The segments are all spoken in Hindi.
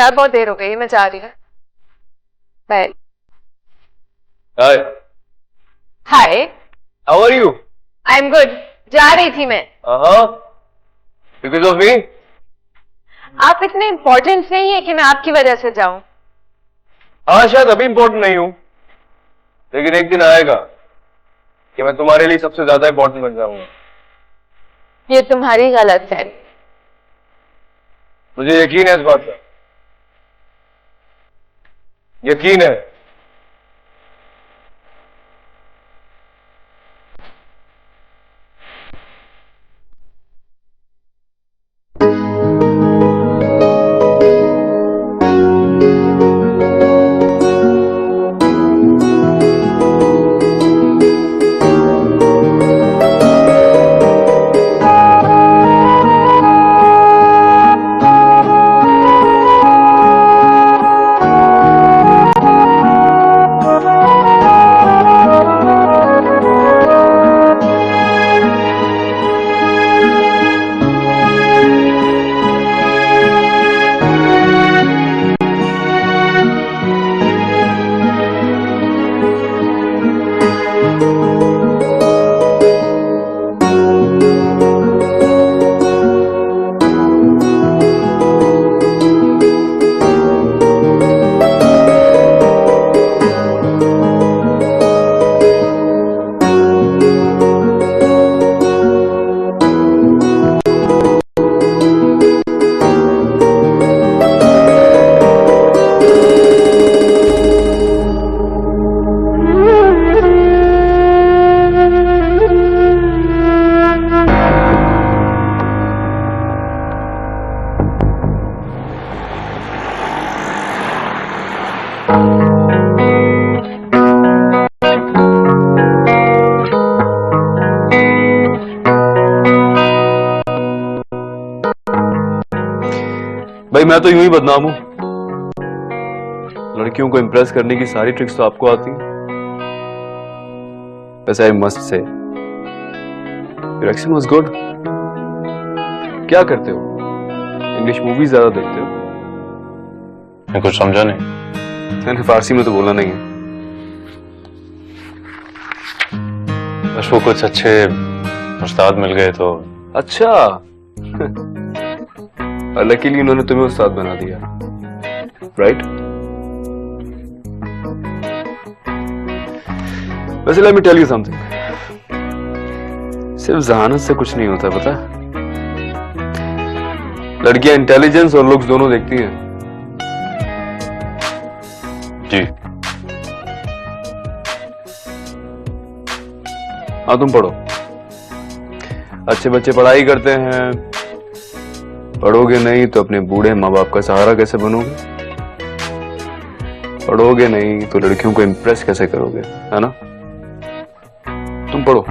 यार, बहुत देर हो गई, मैं जा रही हूँ। Bye. Hi. Hi. How are you? I am good. जा रही थी मैं। Because of me? आप इतने इम्पोर्टेंट नहीं है कि मैं आपकी वजह से जाऊं। हाँ, शायद अभी इम्पोर्टेंट नहीं हूं, लेकिन एक दिन आएगा कि मैं तुम्हारे लिए सबसे ज्यादा इम्पोर्टेंट बन जाऊंगा। ये तुम्हारी गलत है। मुझे यकीन है इस बात का, यकीन है। भाई मैं तो यूं ही बदनाम हूं। लड़कियों को इंप्रेस करने की सारी ट्रिक्स तो आपको आती हैं। वैसे I must say your action was good. क्या करते हो? इंग्लिश मूवीज ज्यादा देखते हो? मैं कुछ समझा नहीं। मैंने फारसी में तो बोला नहीं है। बस वो कुछ अच्छे उस्ताद मिल गए तो। अच्छा। लकीली उन्होंने तुम्हें उस्ताद बना दिया, राइट? वैसे let me tell you something, सिर्फ जहानत से कुछ नहीं होता, पता? लड़कियां इंटेलिजेंस और लुक्स दोनों देखती हैं। जी। हाँ, तुम पढ़ो। अच्छे बच्चे पढ़ाई करते हैं, पढ़ोगे नहीं तो अपने बूढ़े माँ बाप का सहारा कैसे बनोगे? पढ़ोगे नहीं तो लड़कियों को इंप्रेस कैसे करोगे, है ना? तुम पढ़ो।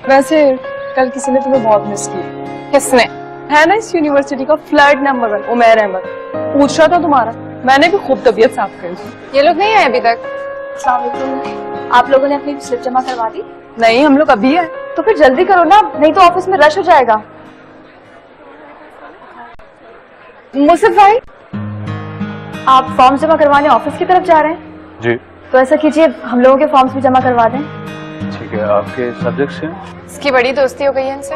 वैसे कल किसी ने तुम्हें बहुत मिस किया। किसने? है ना इस यूनिवर्सिटी का फ्लर्ट नंबर 1 उमैर अहमद, पूछ रहा था तुम्हारा। मैंने भी खूब तबीयत साफ कर दी। ये लोग नहीं आए अभी तक? अस्सलाम वालेकुम। आप लोगों ने अपनी स्लिप जमा करवा दी? नहीं, हम लोग अभी आए। तो फिर जल्दी करो ना, नहीं तो ऑफिस में रश हो जाएगा। मुसफ़ भाई, आप फॉर्म जमा करवाने ऑफिस की तरफ जा रहे हैं? जी। तो ऐसा कीजिए, हम लोगों के फॉर्म्स भी जमा करवा दें। ठीक है, आपके सब्जेक्ट्स हैं? इसकी बड़ी दोस्ती हो गई है इनसे।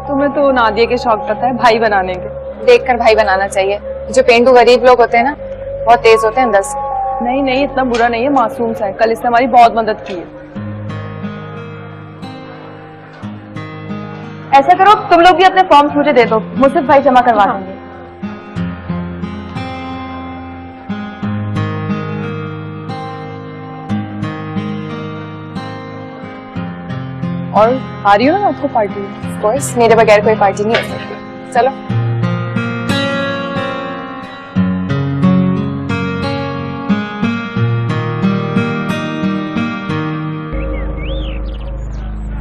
तुम्हें तो नादिया के शौक पता है, भाई बनाने के। देखकर भाई बनाना चाहिए। जो पेंडू गरीब लोग होते हैं ना, बहुत तेज होते हैं अंदर से। नहीं नहीं, इतना बुरा नहीं है, मासूम सा है। कल इसने हमारी बहुत मदद की है। ऐसा करो, तुम लोग भी अपने फॉर्म्स मुझे दे दो, मुसफ़ भाई जमा करवा देंगे। और आ रही हो ना आपको पार्टी? ऑफ कोर्स, मेरे बगैर कोई पार्टी नहीं हो सकती। चलो।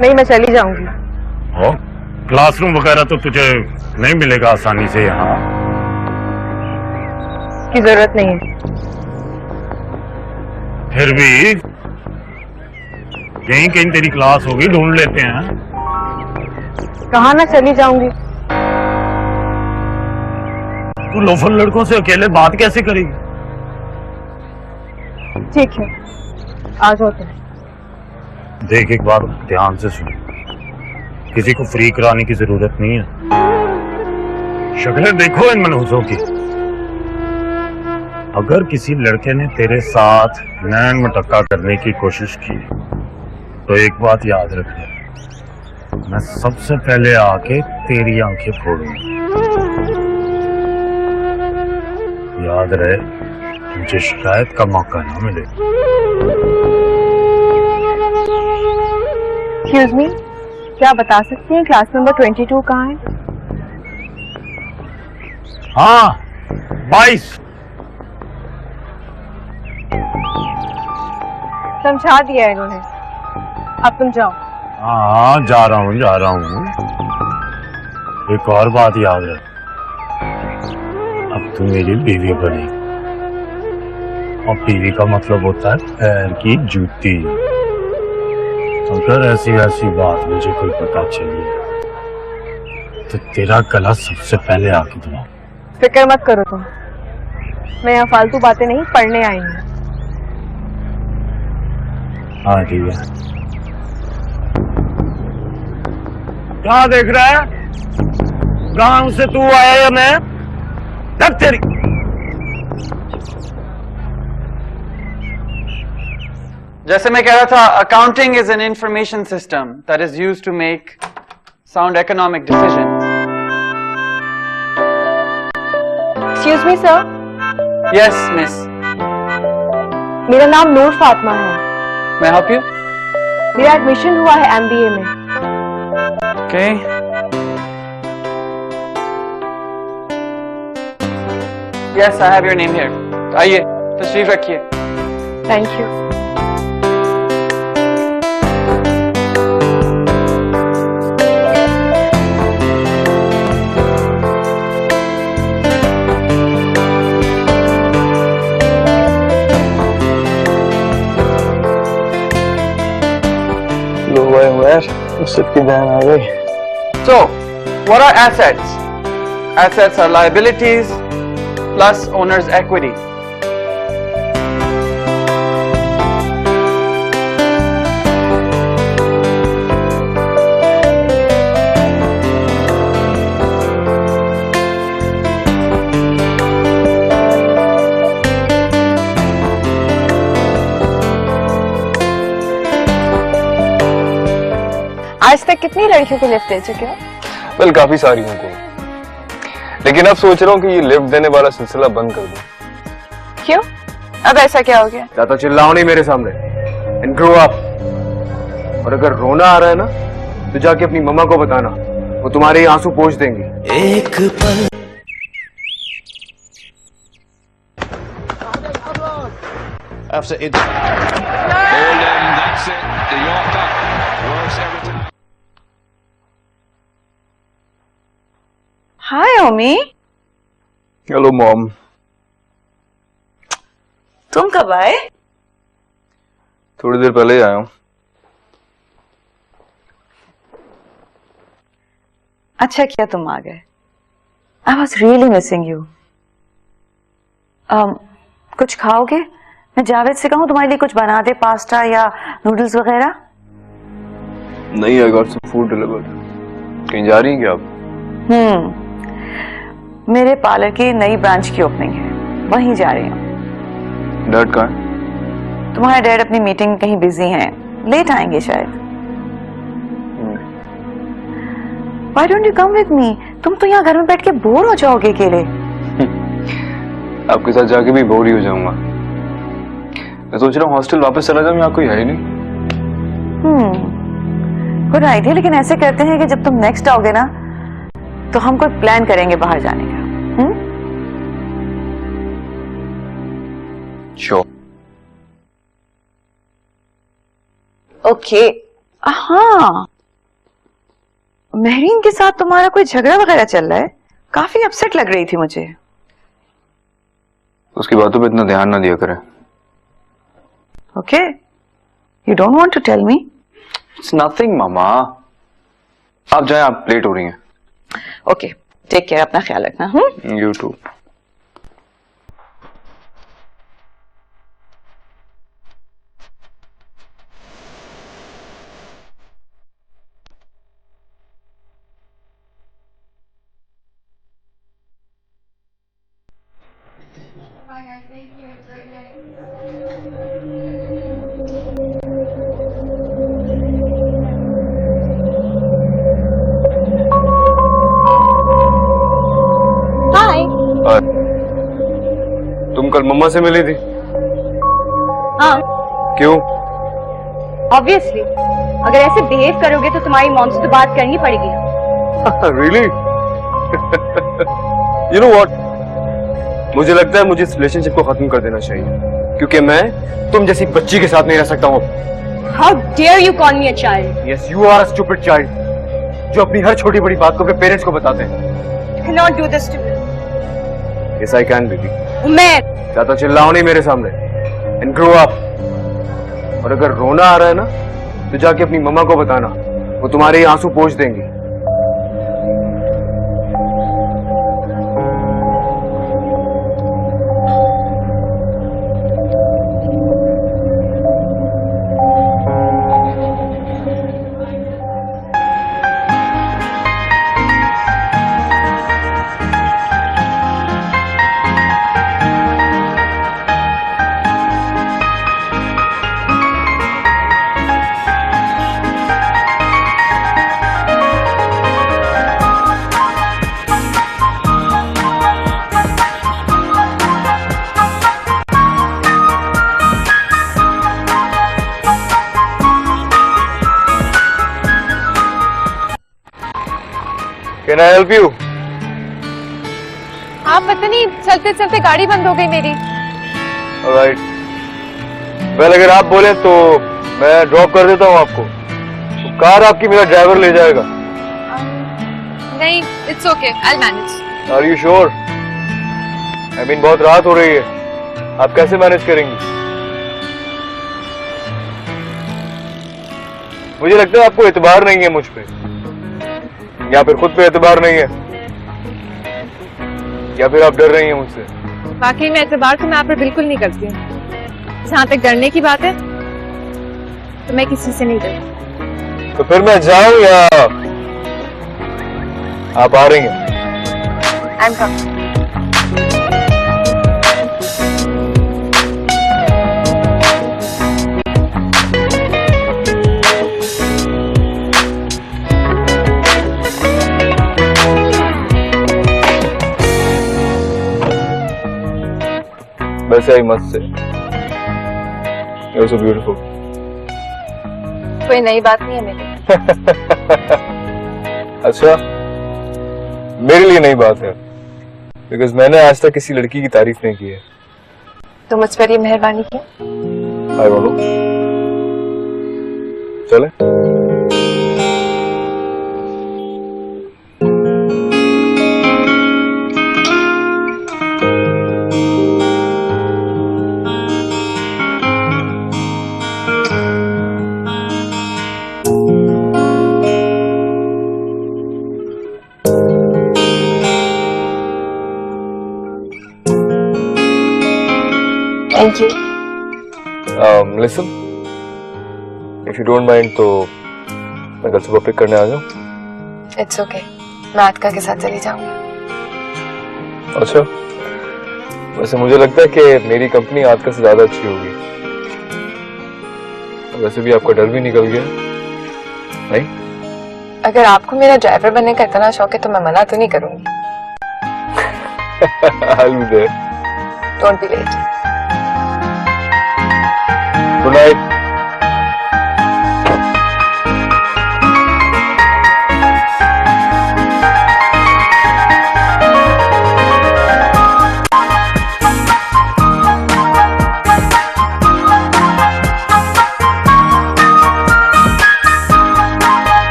नहीं, मैं चली जाऊंगी। और क्लासरूम वगैरह तो तुझे नहीं मिलेगा आसानी से यहाँ। की जरूरत नहीं है। फिर भी यहीं कहीं तेरी क्लास होगी, ढूंढ लेते हैं। कहा ना चली जाऊंगी। तू लोफर लड़कों से अकेले बात कैसे करेगी? ठीक है, आ जाओ तुम। देख, एक बार ध्यान से सुन, किसी को फ्री कराने की जरूरत नहीं है। शक्लें देखो इन मनहूसों की। अगर किसी लड़के ने तेरे साथ नैन मटक्का करने की कोशिश की तो एक बात याद रखना, मैं सबसे पहले आके तेरी आंखें फोड़ूंगा। याद रहे, मुझे शिकायत का मौका ना मिले। एक्सक्यूज मी, क्या बता सकती हैं क्लास नंबर 22 कहाँ है? हाँ, 22। समझा दिया है इन्होंने, अब तुम जाओ। हाँ, जा रहा हूँ। एक और बात याद है, अब तू मेरी बीवी बनेगी, और बीवी का मतलब होता है पैर की जूती। अगर ऐसी बात मुझे कोई पता चली तो तेरा गला सबसे पहले आके दबाऊं। फिक्र मत करो तुम, मैं यहाँ फालतू बातें नहीं पढ़ने आई हूँ। हाँ ठीक है। क्या देख रहा है? गांव से तू आया या मैं? तब तेरी। जैसे मैं कह रहा था, accounting is an information system that is used to make sound economic decisions. Excuse me sir. Yes miss, मेरा नाम नूर फातिमा है। मैं हेल्प यू? मेरा एडमिशन हुआ है MBA में। Okay, yes I have your name here. आइए, तशरीफ रखिए। Thank you. उसकी बहन आ गई। So, what are assets? Assets are liabilities plus owner's equity. आज तक कितनी लड़कियों को लिफ्ट दे चुके हो? वेल, काफी सारी हूँ को, लेकिन अब सोच रहा हूँ कि ये लिफ्ट देने वाला सिलसिला बंद कर दूं। क्यों? अब ऐसा क्या हो गया? ज्यादा चिल्लाओ नहीं मेरे सामने, एंड ग्रो अप। और अगर रोना आ रहा है ना तो जाके अपनी मम्मा को बताना, वो तुम्हारे आंसू पोंछ देंगी। एक पल After it, ball in, that's it. The Yorker works everything. Hi Omi, hello mom. तुम कब आए? थोड़ी देर पहले ही आया हूँ। अच्छा किया तुम आ गए। I was really missing you. कुछ खाओगे? मैं जावेद से कहूँ तुम्हारे लिए कुछ बना दे, पास्ता या नूडल्स वगैरह? नहीं, I got some food delivered. कहीं जा रही हैं क्या आप? मेरे पार्लर की नई ब्रांच की ओपनिंग है, वहीं जा रही हूँ। डैड कहाँ है? तुम्हारे डैड अपनी मीटिंग कहीं बिजी हैं, लेट आएंगे शायद। Why don't you come with me? तुम तो यहाँ घर में बैठ के बोर हो जाओगे अकेले। आपके साथ जाके भी बोर ही हो जाऊंगा। मैं सोच रहा हूँ हॉस्टल वापस चला जाऊँ, यहाँ कोई है ही नहीं। गुड आइडिया, लेकिन ऐसे करते हैं कि जब तुम नेक्स्ट आओगे ना तो हम कोई प्लान करेंगे बाहर जाने का। श्योर। ओके, हाँ, महरीन के साथ तुम्हारा कोई झगड़ा वगैरह चल रहा है? काफी अपसेट लग रही थी मुझे। उसकी बातों पे इतना ध्यान ना दिया करें। Okay, you don't want to tell me? It's nothing मामा। आप जाएं, आप लेट हो रही हैं। ओके, टेक केयर, अपना ख्याल रखना। You too. हाय। तुम कल मम्मा से मिली थी? हाँ, क्यों? ऑब्वियसली अगर ऐसे बिहेव करोगे तो तुम्हारी मॉम से तो बात करनी पड़ेगी ना। रियली? यू नो व्हाट, मुझे लगता है मुझे इस रिलेशनशिप को खत्म कर देना चाहिए, क्योंकि मैं तुम जैसी बच्ची के साथ नहीं रह सकता हूँ। How dare you call me a child? Yes, you are a stupid child, जो अपनी हर छोटी बड़ी बात को अपने पेरेंट्स को बताते हैं। You cannot do this to me. Yes, I can, baby. उमेर, ज्यादा चिल्लाओ नहीं मेरे सामने। And grow up. और अगर रोना आ रहा है ना, तो जाके अपनी मम्मा को बताना, वो तुम्हारे आंसू पोंछ देंगी। Can I help you? हाँ पता नहीं चलते चलते गाड़ी बंद हो गई मेरी। Alright. Well, अगर आप बोले तो मैं ड्रॉप कर देता हूँ आपको। तो कार आपकी मेरा ड्राइवर ले जाएगा। नहीं, it's okay, I'll manage. Are you sure? I mean, बहुत रात हो रही है, आप कैसे मैनेज करेंगी? मुझे लगता है आपको एतबार नहीं है मुझ पे, या फिर खुद पे एतबार नहीं है, या फिर आप डर रही हैं मुझसे। वाकई में एतबार तो मैं आप पर बिल्कुल नहीं करती हूँ। जहाँ तक डरने की बात है तो मैं किसी से नहीं डरती। तो फिर मैं जाऊं या आप आ रही हैं? I'm coming. वैसे आई मस्त से। You're so beautiful. कोई नई बात नहीं है मेरी। अच्छा, मेरे लिए नई बात है, बिकॉज मैंने आज तक किसी लड़की की तारीफ नहीं की है। तो मुझ पर ये मेहरबानी क्यों? हाय बोलो, चले? Thank you. Listen, if you don't mind, तो मैं कल सुबह पिक करने आ जाऊँ? It's okay. मैं आत्का के साथ चली जाऊंगी। अच्छा, वैसे मुझे लगता है कि मेरी कंपनी आत्का से ज्यादा अच्छी होगी। वैसे भी आपका डर भी निकल गया, नहीं? अगर आपको मेरा ड्राइवर बनने का इतना शौक है तो मैं मना तो नहीं करूंगी। I'll be there. Don't be late. Good night.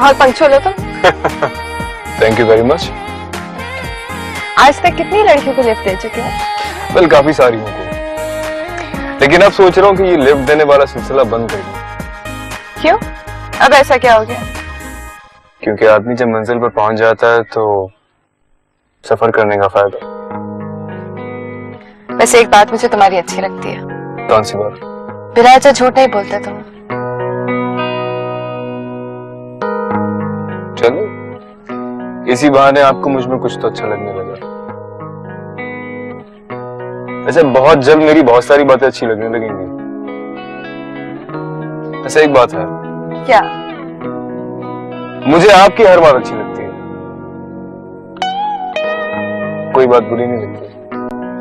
बहुत पंक्चुअल हो तुम। Thank you very much. आज तक कितनी लड़कियों को लिफ्ट दे चुके हो? वेल काफी सारी को, लेकिन अब सोच रहा हूँ कि ये लिफ्ट देने वाला सिलसिला बंद कर दूं। क्यों? अब ऐसा क्या हो गया? क्योंकि आदमी जब मंजिल पर पहुंच जाता है तो सफर करने का फायदा। वैसे एक बात मुझे तुम्हारी अच्छी लगती है। कौन सी बात? बिराजा झूठ नहीं बोलते तुम। चलो इसी बहाने आपको मुझ में कुछ तो अच्छा लगने लगा। ऐसे बहुत जल्द मेरी बहुत सारी बातें अच्छी लगने लगेंगी। ऐसे एक बात है। क्या? मुझे आपकी हर बात अच्छी लगती है, कोई बात बुरी नहीं लगती।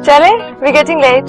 चले, we're getting late.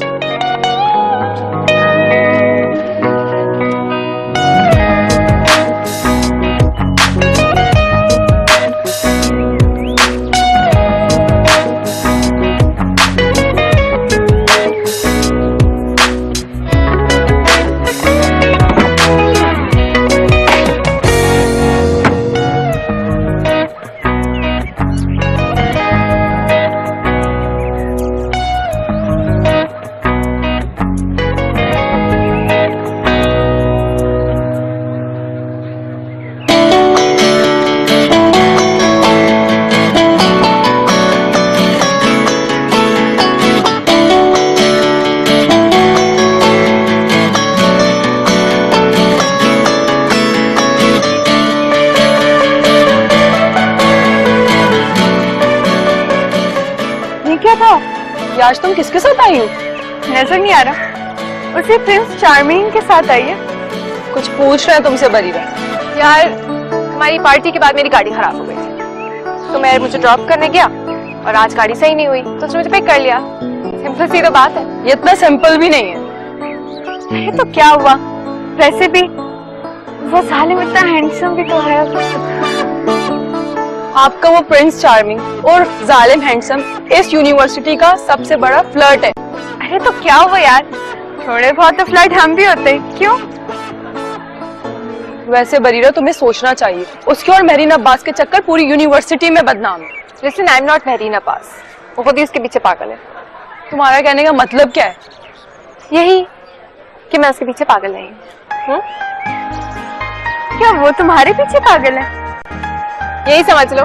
आज तुम किसके साथ आई हो? नजर नहीं आ रहा? उसे प्रिंस चार्मिंग के साथ आई है। कुछ पूछ रहा है तुमसे बरीरा। यार हमारी पार्टी के बाद मेरी गाड़ी खराब हो गई थी, तो मैं मुझे ड्रॉप करने गया और आज गाड़ी सही नहीं हुई तो उसने मुझे पिक कर लिया। सिंपल सी तो बात है। ये इतना सिंपल भी नहीं है। ये तो क्या हुआ? वैसे भी वो साले में इतना हैंडसम भी तो है। आपका वो प्रिंस चार्मिंग और जालिम हैंडसम इस यूनिवर्सिटी का सबसे बड़ा फ्लर्ट है। अरे तो क्या हुआ यार, थोड़े बहुत तो फ्लर्ट हम भी होते हैं, क्यों? वैसे बरीरा तुम्हें सोचना चाहिए, उसके और मेहरीन अब्बास के चक्कर पूरी यूनिवर्सिटी में बदनाम है। Listen, I am not Mehreen Abbas, वो खुद ही उसके पीछे पागल है। तुम्हारा कहने का मतलब क्या है? यही कि मैं उसके पीछे पागल नहीं हूँ। क्या वो तुम्हारे पीछे पागल है? यही समझ लो,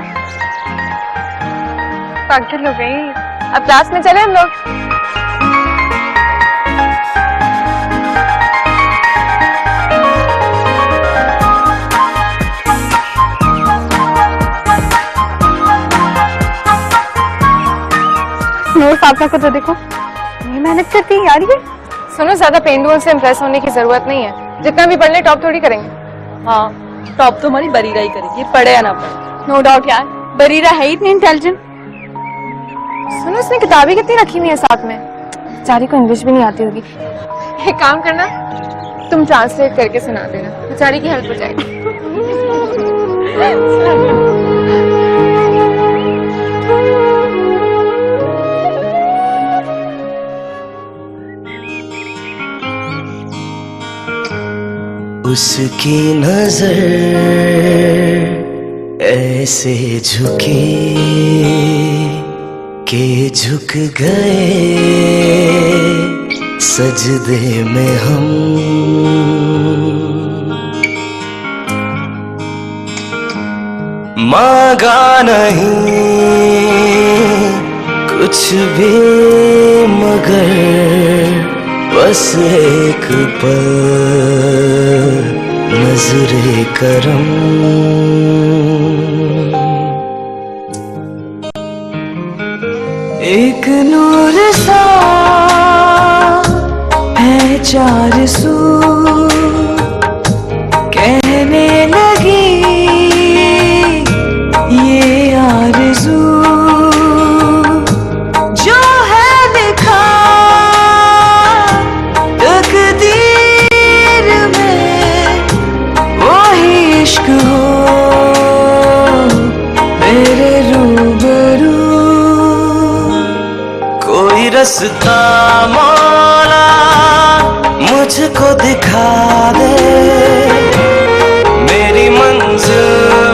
पागल हो गई। अब क्लास में चले हम लोग। नोट्स आपका को तो देखो, ये मेहनत करती है यार ये। सुनो, ज्यादा पेंडुअल से इम्प्रेस होने की जरूरत नहीं है, जितना भी पढ़ ले टॉप थोड़ी करेंगे। हाँ, टॉप तो हमारी बरीरा ही करेगी, पढ़े या ना पढ़े। नो डाउट यार, बरीरा है ही इतनी इंटेलिजेंट। सुनो, इसने किताबें कितनी रखी हुई है साथ में, बेचारी को इंग्लिश भी नहीं आती होगी। एक काम करना, तुम ट्रांसलेट करके सुना देना, बेचारी की हेल्प हो जाएगी। उसकी नजर ऐसे झुकी के झुक गए सजदे में हम। मांगा नहीं कुछ भी मगर बस एक पल नजरे करम। एक नूर सा है चार सू कहने लगी ये आरज़ू जो है लिखा तकदीर में वही इश्क हो मेरे रूबरू। कोई रास्ता मौला मुझको दिखा दे, मेरी मंजिल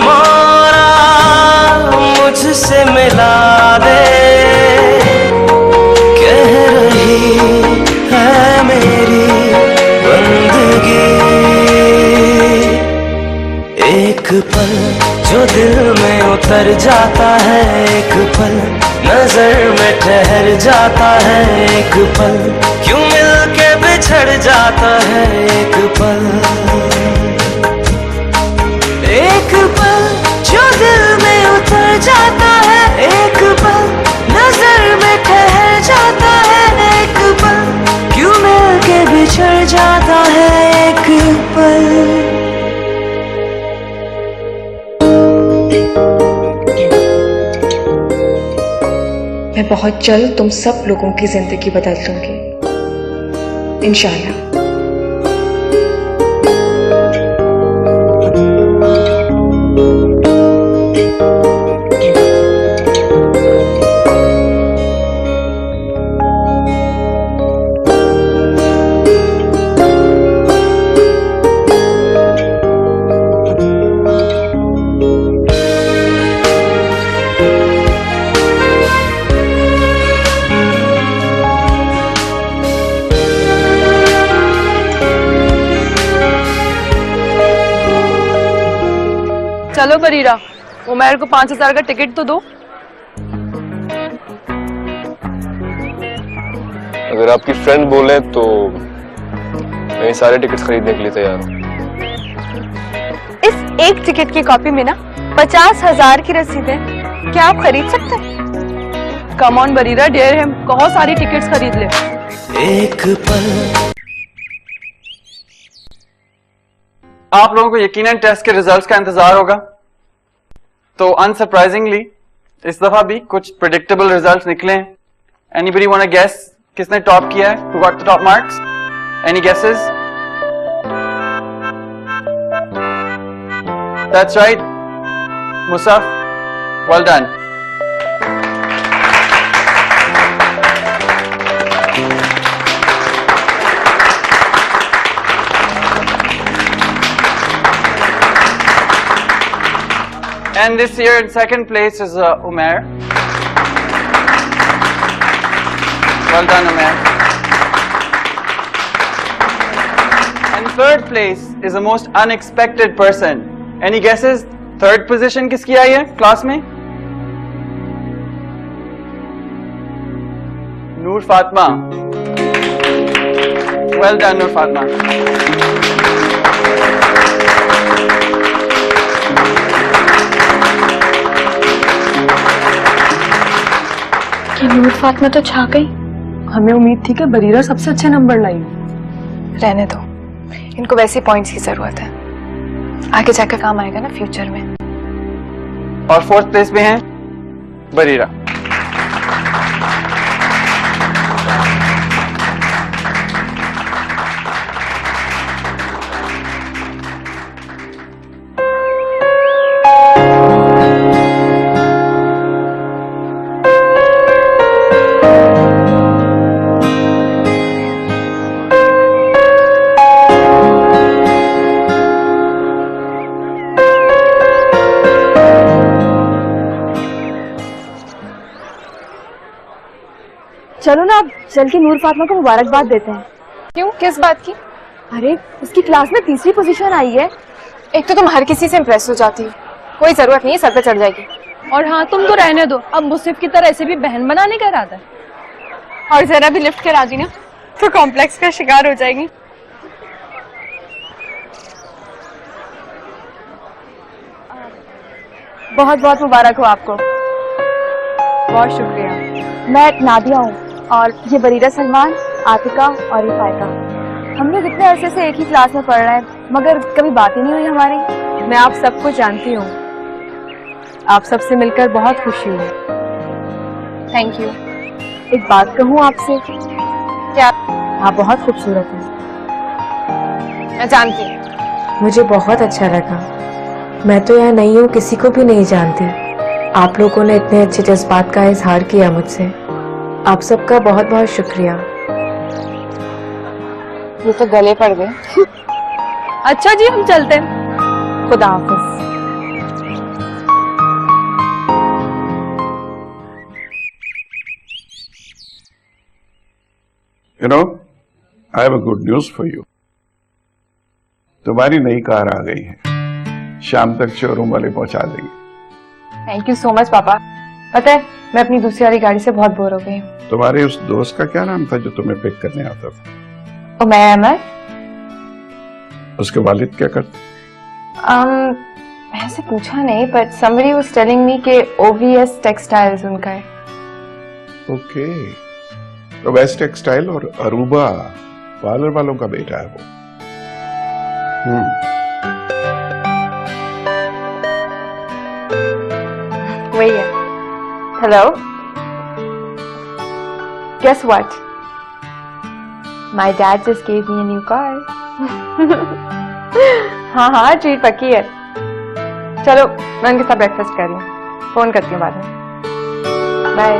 उतर जाता है एक पल, नजर में ठहर जाता है एक पल, क्यों मिलके बिछड़ जाता है एक पल, एक पल जो दिल में उतर जाता है एक पल, नजर में ठहर जाता है एक पल, क्यों मिलके बिछड़ जाता है एक पल। मैं बहुत जल्द तुम सब लोगों की जिंदगी बदल दूंगी, इंशाल्लाह। चलो बरीरा, उमैर को 5,000 का टिकट तो दो। अगर आपकी फ्रेंड बोले तो मैं ये सारे टिकट्स खरीदने के लिए तैयार हूँ। इस एक टिकट की कॉपी में ना 50,000 की रसीद है, क्या आप खरीद सकते हैं? Come on Bareera, dare him, कहो सारी टिकट्स खरीद ले। एक पल। आप लोगों को यकीनन टेस्ट के रिजल्ट्स का इंतजार होगा, तो अनसरप्राइजिंगली इस दफा भी कुछ प्रेडिक्टेबल रिजल्ट्स निकले हैं। एनीबडी वांट टू गेस किसने टॉप किया है? Who got the top marks? Any guesses? That's right, Musaf, well done. And this year in second place is Umair. Well done, Umair. And third place is the most unexpected person. Any guesses? Third position किसकी आई है क्लास में? नूर Fatima. Well done, Noor Fatma. ये नूर फातिमा तो छा गई। हमें उम्मीद थी कि बरीरा सबसे अच्छे नंबर लाई। रहने दो, इनको वैसे पॉइंट्स की जरूरत है, आगे जाकर काम आएगा ना फ्यूचर में। और फोर्थ प्लेस पे हैं बरीरा। चलो ना, अब चल के नूर फातिमा को मुबारकबाद देते हैं। क्यों, किस बात की? अरे उसकी क्लास में तीसरी पोजीशन आई है। एक तो तुम हर किसी से इम्प्रेस हो जाती हो, कोई जरूरत नहीं है, सर पे चढ़ जाएगी। और हाँ, तुम तो रहने दो, अब मुसिफ की तरह ऐसे भी बहन बनाने का इरादा है। और जरा भी लिफ्ट करा दी ना तो कॉम्प्लेक्स का शिकार हो जाएगी। बहुत बहुत मुबारक हो आपको। बहुत शुक्रिया। मैं नादिया हूँ और ये बरीरा सलमान, आतिका और ये फायका। हम लोग इतने अरसे से एक ही क्लास में पढ़ रहे हैं, मगर कभी बात ही नहीं हुई हमारी। मैं आप सबको जानती हूँ, आप सबसे मिलकर बहुत खुशी हुई। Thank you. एक बात कहूँ आपसे? क्या? आप बहुत खूबसूरत हैं। मैं जानती हूँ। मुझे बहुत अच्छा लगा। मैं तो यहाँ नई हूँ, किसी को भी नहीं जानती। आप लोगों ने इतने अच्छे जज्बात का इजहार किया मुझसे, आप सबका बहुत बहुत शुक्रिया। ये तो गले पड़ गए। अच्छा जी, हम चलते हैं। खुदा हाफिज। You know, I have a good news for you. तुम्हारी नई कार आ गई है, शाम तक शोरूम वाले पहुंचा देंगे। थैंक यू सो मच पापा। पता है मैं अपनी दूसरी वाली गाड़ी से बहुत बोर हो गई हूँ। तुम्हारे उस दोस्त का क्या नाम था जो तुम्हें पिक करने आता था? उमैर अहमद। उसके वालिद क्या करते? ऐसे पूछा नहीं, but somebody was telling me कि OVS टेक्सटाइल्स उनका है। ओके, तो वेस्ट टेक्सटाइल और अरूबा पार्लर वालों का बेटा है वो। वही है। Hello, guess what? My dad just gave me a new car. हाँ ट्रीट पक्की है। चलो मैं उनके साथ ब्रेकफास्ट कर रही हूँ, फोन करती हूँ बाद में। बाय।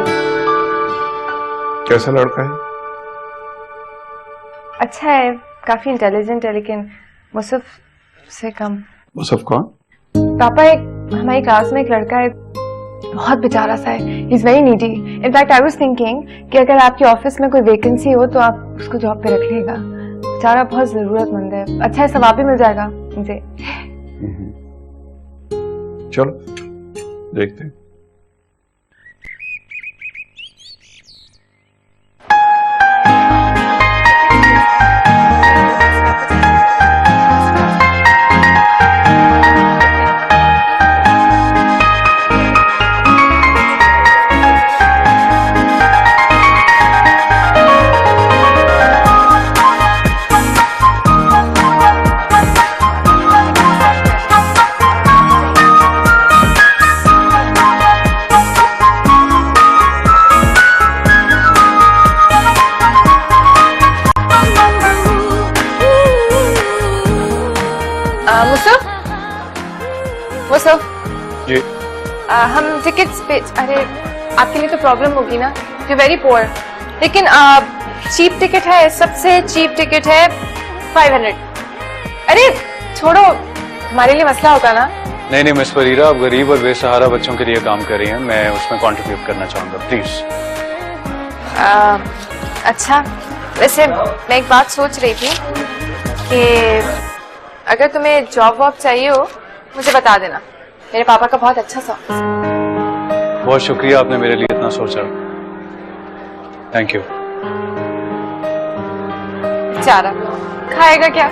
कैसा लड़का है? अच्छा है, काफी इंटेलिजेंट है, लेकिन मुसफ से कम। मुसफ कौन? पापा, एक हमारी क्लास में एक लड़का है, बहुत बेचारा सा है। He is very needy. In fact I was thinking कि अगर आपके ऑफिस में कोई वैकेंसी हो तो आप उसको जॉब पे रख लीजिएगा। बेचारा बहुत जरूरतमंद है, अच्छा है, सवाब भी मिल जाएगा मुझे। चलो देखते हैं। मुसफ जी। हम टिकट्स पे, अरे आपके लिए तो प्रॉब्लम होगी ना, यू वेरी पुअर, लेकिन चीप टिकट है, सबसे चीप टिकट है 500। अरे छोड़ो, हमारे लिए मसला होगा ना। नहीं मिस फरीरा, आप गरीब और बेसहारा बच्चों के लिए काम कर रही हैं, मैं उसमें कंट्रीब्यूट करना चाहूंगा, प्लीज। अच्छा, वैसे मैं एक बात सोच रही थी कि अगर तुम्हें जॉब वॉब चाहिए हो मुझे बता देना, मेरे पापा का बहुत अच्छा सा। बहुत शुक्रिया, आपने मेरे लिए इतना सोचा, थैंक यू। बेचारा खाएगा क्या?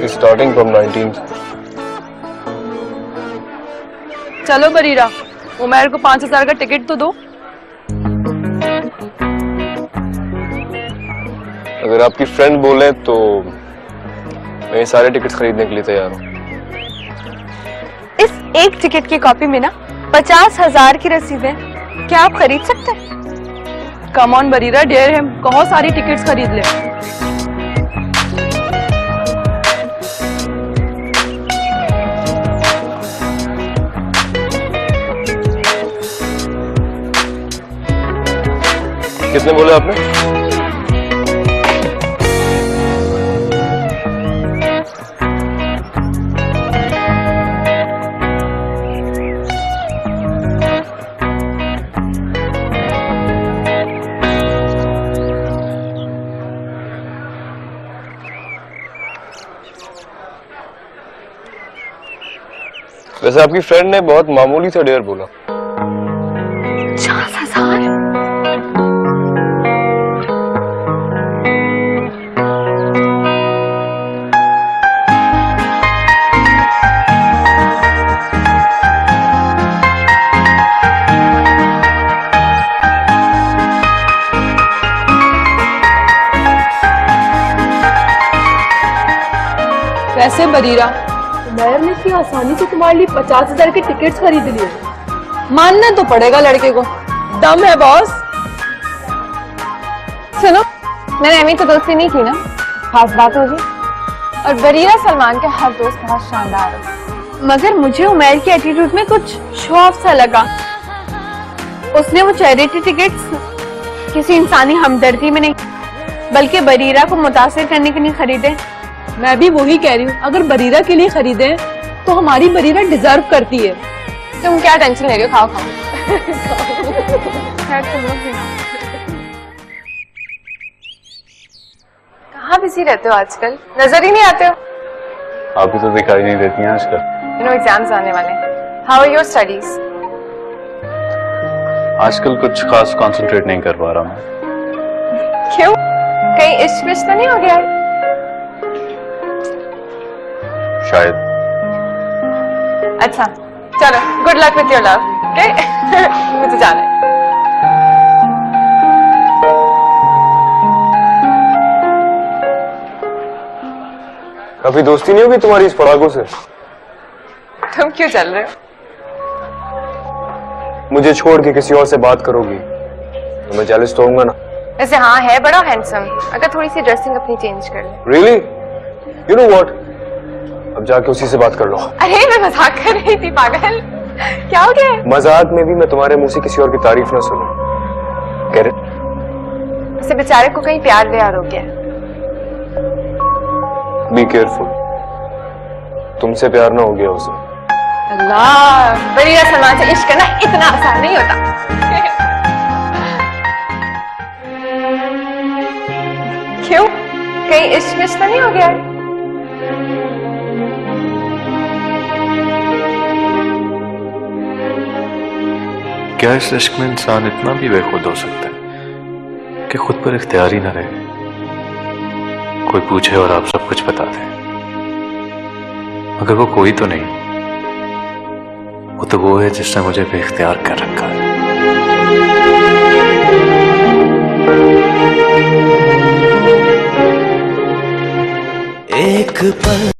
Starting from 19th। चलो बरीरा, उमैर को 5000 का टिकट तो दो। अगर आपकी फ्रेंड बोले तो मैं ये सारे टिकट खरीदने के लिए तैयार हूँ। इस एक टिकट की कॉपी में ना 50,000 की रसीद है, क्या आप खरीद सकते हैं? Come on Bareera, dare him, कहो सारी टिकट्स खरीद ले। कितने बोले आपने? वैसे आपकी फ्रेंड ने बहुत मामूली सा डेयर बोला। 50,000? बरीरा, उमैर ने इतनी आसानी से तुम्हारे लिए 50,000 के टिकट्स खरीद लिए। मानना तो पड़ेगा लड़के को, दम है बॉस। सुनो, मैंने एमी तो दोस्ती नहीं की ना, खास बात होगी। और बरीरा सलमान के हर दोस्त बहुत शानदार है, मगर मुझे उमैर के एटीट्यूड में कुछ शो ऑफ सा लगा। उसने वो चैरिटी टिकट्स किसी इंसानी हमदर्दी में नहीं, बल्कि बरीरा को मुतासिर करने के लिए खरीदे। मैं भी वही कह रही हूँ, अगर बरीरा के लिए खरीदे तो हमारी बरीरा डिजर्व करती है। तुम क्या टेंशन ले रहे हो, खाओ खाओ। खैर तुम लोग भी कहाँ बिजी रहते हो आजकल, नजर ही नहीं आते हो। आप भी तो दिखाई नहीं देती हैं आजकल। एग्जाम्स आने वाले। How are your studies? आजकल कुछ खास कंसंट्रेट नहीं कर पा रहा मैं। क्यों, कहीं इश्क विश्क तो नहीं हो गया? शायद। अच्छा चलो, good luck with your love. Okay मुझे जाना है। कभी दोस्ती नहीं होगी तुम्हारी इस पड़ाकों से? तुम क्यों चल रहे हो? मुझे छोड़ के किसी और से बात करोगी तो मैं जेलस तो होऊंगा ना। वैसे हाँ, है बड़ा हैंडसम, अगर थोड़ी सी ड्रेसिंग अपनी चेंज कर ले। रियली? यू नो व्हाट, अब जाके उसी से बात कर लो। अरे मैं मजाक कर रही थी पागल, क्या हो गया? मजाक में भी मैं तुम्हारे मुंह से किसी और की तारीफ ना सुनूं। Get it? इसे बेचारे को कहीं प्यार व्यार हो गया। बी केयरफुल, तुमसे प्यार ना हो गया उसे। अल्लाह, बरीरा सलमान से इश्क करना इतना आसान नहीं होता। क्यों, कहीं इश्क विश्क तो नहीं हो गया? क्या इस इश्क में इंसान इतना भी बेखुद हो सकता है कि खुद पर इख्तियार ही ना रहे, कोई पूछे और आप सब कुछ बता दें? मगर वो कोई तो नहीं, वो तो वो है जिसने मुझे बेख्तियार कर रखा है। एक पल